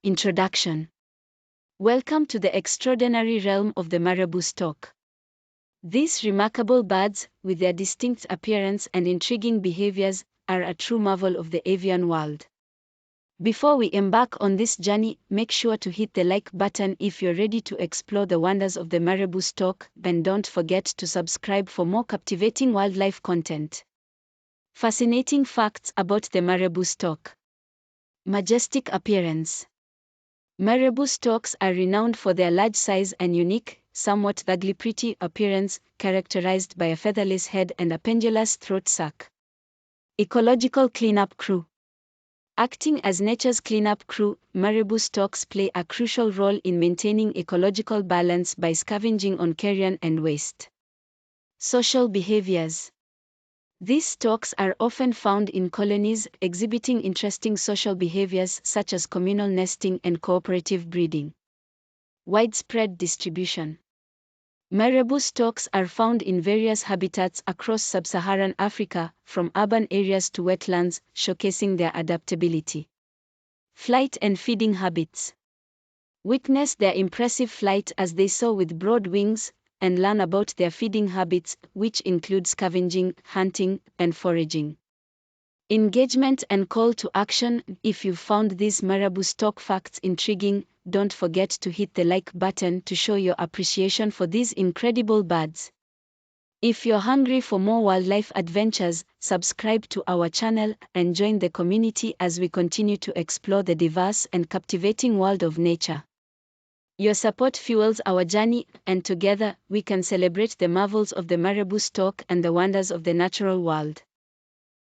Introduction. Welcome to the extraordinary realm of the Marabou Stork. These remarkable birds, with their distinct appearance and intriguing behaviors, are a true marvel of the avian world. Before we embark on this journey, make sure to hit the like button if you're ready to explore the wonders of the Marabou Stork, and don't forget to subscribe for more captivating wildlife content. Fascinating facts about the Marabou Stork. Majestic appearance. Marabou storks are renowned for their large size and unique, somewhat vaguely pretty appearance, characterized by a featherless head and a pendulous throat sac. Ecological cleanup crew. Acting as nature's cleanup crew, Marabou storks play a crucial role in maintaining ecological balance by scavenging on carrion and waste. Social behaviors. These storks are often found in colonies, exhibiting interesting social behaviors such as communal nesting and cooperative breeding. Widespread distribution. Marabou storks are found in various habitats across sub-Saharan Africa, from urban areas to wetlands, showcasing their adaptability. Flight and feeding habits. Witness their impressive flight as they soar with broad wings, and learn about their feeding habits, which include scavenging, hunting, and foraging. Engagement and call to action. If you found these Marabou stork facts intriguing, don't forget to hit the like button to show your appreciation for these incredible birds. If you're hungry for more wildlife adventures, subscribe to our channel and join the community as we continue to explore the diverse and captivating world of nature. Your support fuels our journey, and together, we can celebrate the marvels of the Marabou stork and the wonders of the natural world.